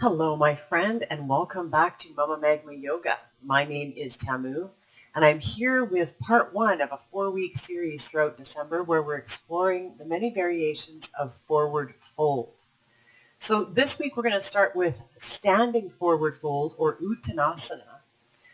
Hello, my friend, and welcome back to Mama Magma Yoga. My name is Tamu, and I'm here with part one of a 4-week series throughout December where we're exploring the many variations of forward fold. So this week we're going to start with standing forward fold, or uttanasana.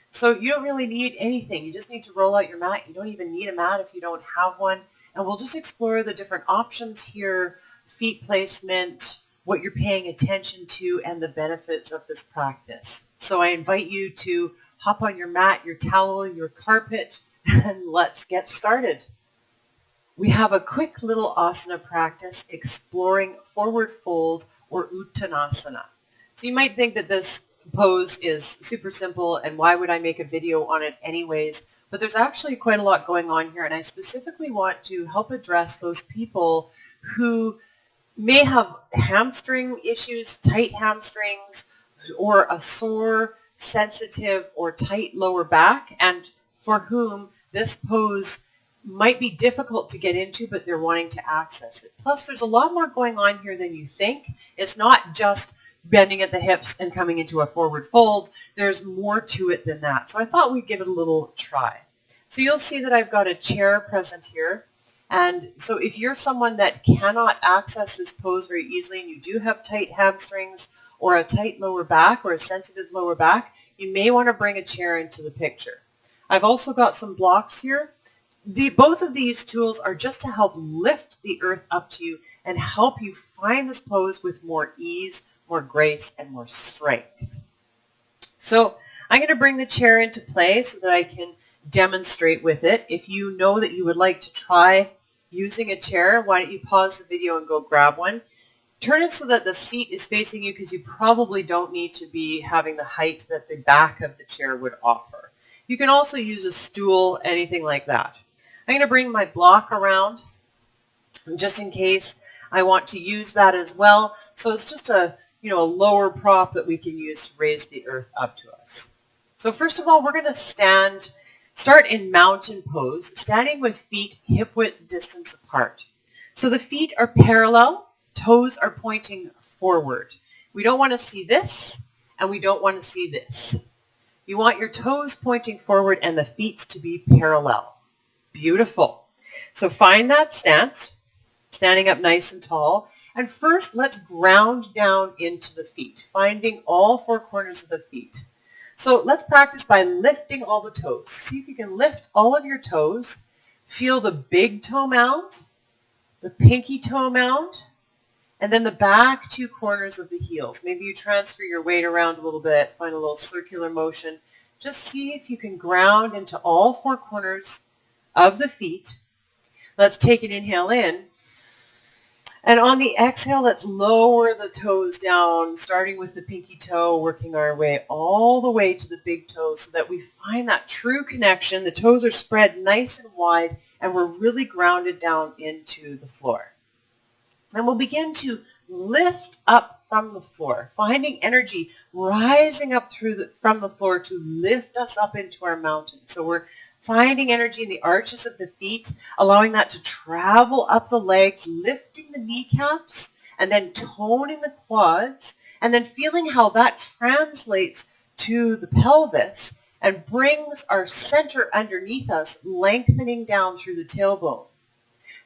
So you don't really need anything. You just need to roll out your mat. You don't even need a mat if you don't have one. And we'll just explore the different options here, feet placement, what you're paying attention to, and the benefits of this practice. So I invite you to hop on your mat, your towel, your carpet, and let's get started. We have a quick little asana practice exploring forward fold, or uttanasana. So you might think that this pose is super simple and why would I make a video on it anyways? But there's actually quite a lot going on here, and I specifically want to help address those people who may have hamstring issues, tight hamstrings, or a sore, sensitive, or tight lower back, and for whom this pose might be difficult to get into, but they're wanting to access it. Plus, there's a lot more going on here than you think. It's not just bending at the hips and coming into a forward fold. There's more to it than that. So I thought we'd give it a little try. So you'll see that I've got a chair present here. And so if you're someone that cannot access this pose very easily and you do have tight hamstrings or a tight lower back or a sensitive lower back, you may want to bring a chair into the picture. I've also got some blocks here. Both of these tools are just to help lift the earth up to you and help you find this pose with more ease, more grace, and more strength. So I'm going to bring the chair into play so that I can demonstrate with it. If you know that you would like to try using a chair, why don't you pause the video and go grab one. Turn it so that the seat is facing you, because you probably don't need to be having the height that the back of the chair would offer. You can also use a stool, anything like that. I'm going to bring my block around just in case I want to use that as well. So it's just a lower prop that we can use to raise the earth up to us. So first of all, we're going to start in mountain pose, standing with feet hip width distance apart. So the feet are parallel, toes are pointing forward. We don't want to see this, and we don't want to see this. You want your toes pointing forward and the feet to be parallel. Beautiful. So find that stance, standing up nice and tall. And first, let's ground down into the feet, finding all four corners of the feet. So let's practice by lifting all the toes. See if you can lift all of your toes. Feel the big toe mound, the pinky toe mound, and then the back two corners of the heels. Maybe you transfer your weight around a little bit, find a little circular motion. Just see if you can ground into all four corners of the feet. Let's take an inhale in. And on the exhale, let's lower the toes down, starting with the pinky toe, working our way all the way to the big toe so that we find that true connection. The toes are spread nice and wide, and we're really grounded down into the floor. Then we'll begin to lift up from the floor, finding energy rising up from the floor to lift us up into our mountain. So we're finding energy in the arches of the feet, allowing that to travel up the legs, lifting the kneecaps, and then toning the quads, and then feeling how that translates to the pelvis and brings our center underneath us, lengthening down through the tailbone.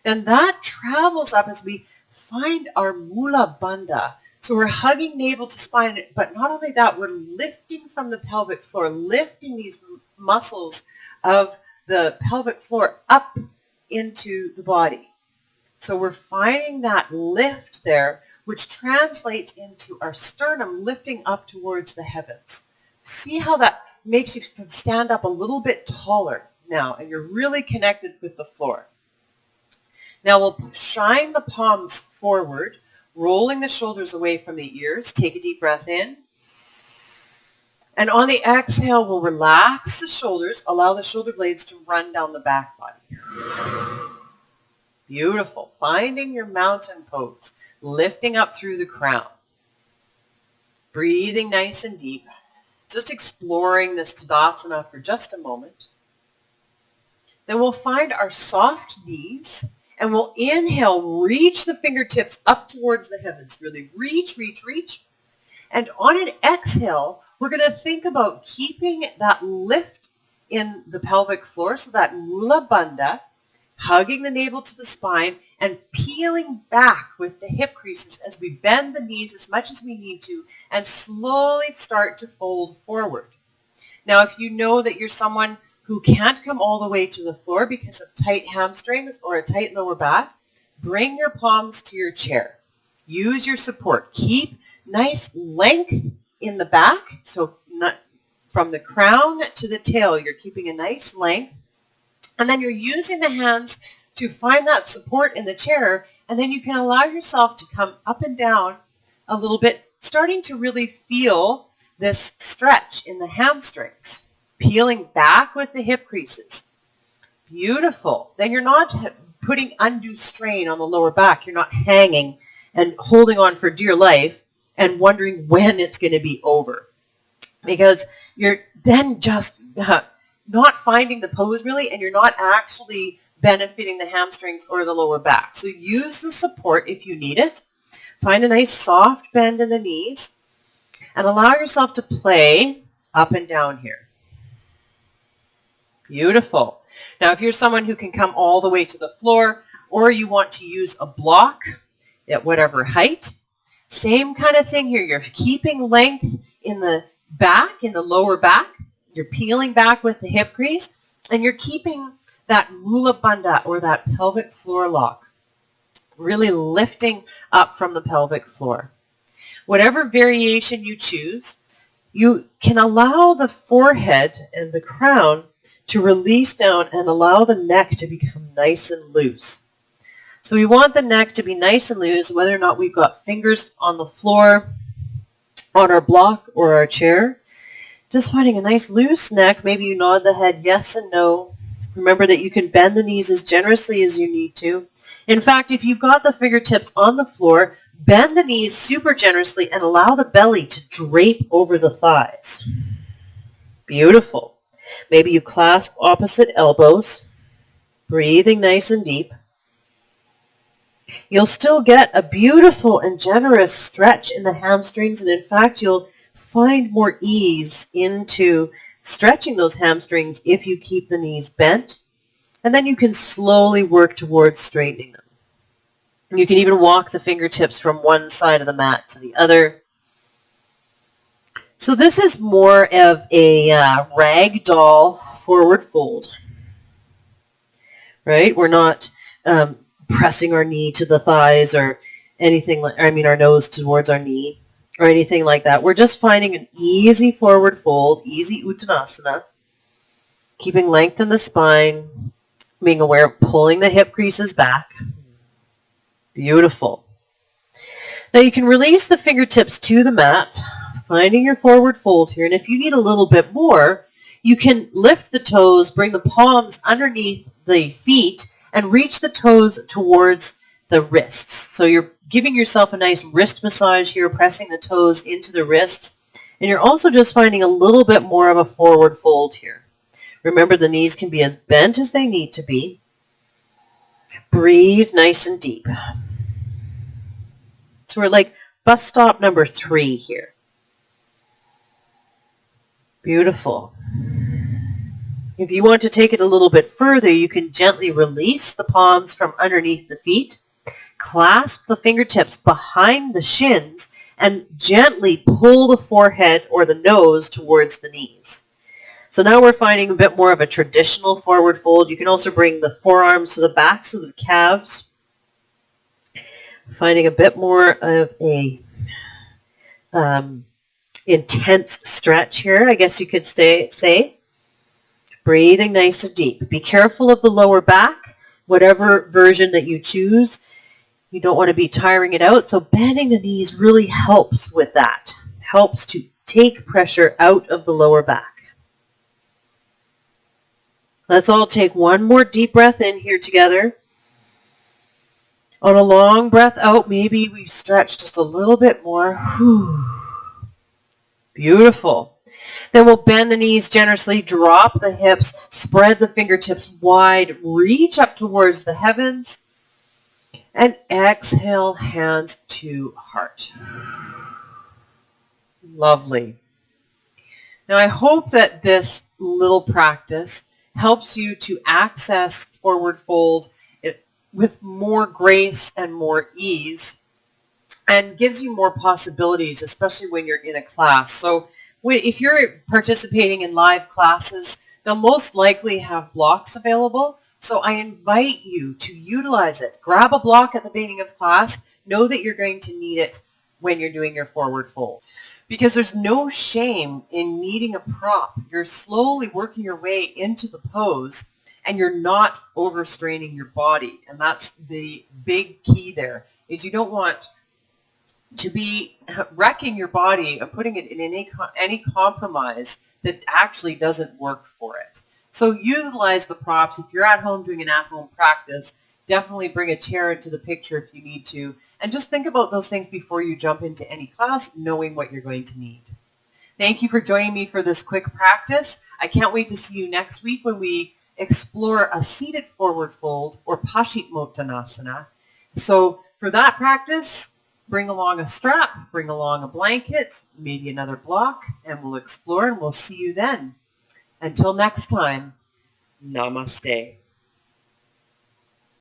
Then that travels up as we find our mula bandha. So we're hugging navel to spine, but not only that, we're lifting from the pelvic floor, lifting these muscles of the pelvic floor up into the body. So we're finding that lift there, which translates into our sternum lifting up towards the heavens. See how that makes you stand up a little bit taller now, and you're really connected with the floor. Now we'll shine the palms forward, rolling the shoulders away from the ears. Take a deep breath in. And on the exhale, we'll relax the shoulders, allow the shoulder blades to run down the back body. Beautiful. Finding your mountain pose, lifting up through the crown. Breathing nice and deep. Just exploring this Tadasana for just a moment. Then we'll find our soft knees, and we'll inhale, reach the fingertips up towards the heavens. Really reach, reach, reach. And on an exhale, we're going to think about keeping that lift in the pelvic floor, so that mula bandha, hugging the navel to the spine and peeling back with the hip creases as we bend the knees as much as we need to and slowly start to fold forward. Now, if you know that you're someone who can't come all the way to the floor because of tight hamstrings or a tight lower back, bring your palms to your chair. Use your support. Keep nice length in the back, so not from the crown to the tail, you're keeping a nice length. And then you're using the hands to find that support in the chair, and then you can allow yourself to come up and down a little bit, starting to really feel this stretch in the hamstrings, peeling back with the hip creases. Beautiful. Then you're not putting undue strain on the lower back. You're not hanging and holding on for dear life and wondering when it's going to be over, because you're then just not finding the pose really, and you're not actually benefiting the hamstrings or the lower back. So use the support if you need it. Find a nice soft bend in the knees and allow yourself to play up and down here. Beautiful. Now, if you're someone who can come all the way to the floor, or you want to use a block at whatever height, same kind of thing here. You're keeping length in the back, in the lower back. You're peeling back with the hip crease, and you're keeping that mula bandha, or that pelvic floor lock, really lifting up from the pelvic floor. Whatever variation you choose, you can allow the forehead and the crown to release down and allow the neck to become nice and loose. So we want the neck to be nice and loose, whether or not we've got fingers on the floor, on our block, or our chair. Just finding a nice loose neck. Maybe you nod the head yes and no. Remember that you can bend the knees as generously as you need to. In fact, if you've got the fingertips on the floor, bend the knees super generously and allow the belly to drape over the thighs. Beautiful. Maybe you clasp opposite elbows, breathing nice and deep. You'll still get a beautiful and generous stretch in the hamstrings, and in fact, you'll find more ease into stretching those hamstrings if you keep the knees bent, and then you can slowly work towards straightening them. And you can even walk the fingertips from one side of the mat to the other. So this is more of a ragdoll forward fold, right? We're not pressing our knee to the thighs or anything like, our nose towards our knee or anything like that. We're just finding an easy forward fold, easy uttanasana, keeping length in the spine, being aware of pulling the hip creases back. Beautiful. Now you can release the fingertips to the mat, finding your forward fold here. And if you need a little bit more, you can lift the toes, bring the palms underneath the feet, and reach the toes towards the wrists. So you're giving yourself a nice wrist massage here, pressing the toes into the wrists. And you're also just finding a little bit more of a forward fold here. Remember, the knees can be as bent as they need to be. Breathe nice and deep. So we're like bus stop number 3 here. Beautiful. If you want to take it a little bit further, you can gently release the palms from underneath the feet, clasp the fingertips behind the shins, and gently pull the forehead or the nose towards the knees. So now we're finding a bit more of a traditional forward fold. You can also bring the forearms to the backs of the calves, finding a bit more of a intense stretch here, I guess you could say. Breathing nice and deep. Be careful of the lower back, whatever version that you choose. You don't want to be tiring it out, so bending the knees really helps with that. Helps to take pressure out of the lower back. Let's all take one more deep breath in here together. On a long breath out, maybe we stretch just a little bit more. Whew. Beautiful. Then we'll bend the knees generously, drop the hips, spread the fingertips wide, reach up towards the heavens, and exhale, hands to heart. Lovely. Now I hope that this little practice helps you to access forward fold with more grace and more ease, and gives you more possibilities, especially when you're in a class. So if you're participating in live classes, they'll most likely have blocks available. So I invite you to utilize it. Grab a block at the beginning of class. Know that you're going to need it when you're doing your forward fold. Because there's no shame in needing a prop. You're slowly working your way into the pose and you're not overstraining your body. And that's the big key there, is you don't want to be wrecking your body and putting it in any compromise that actually doesn't work for it. So utilize the props. If you're at home doing an at-home practice, definitely bring a chair into the picture if you need to. And just think about those things before you jump into any class, knowing what you're going to need. Thank you for joining me for this quick practice. I can't wait to see you next week when we explore a seated forward fold, or uttanasana. So for that practice, bring along a strap, bring along a blanket, maybe another block, and we'll explore, and we'll see you then. Until next time, namaste.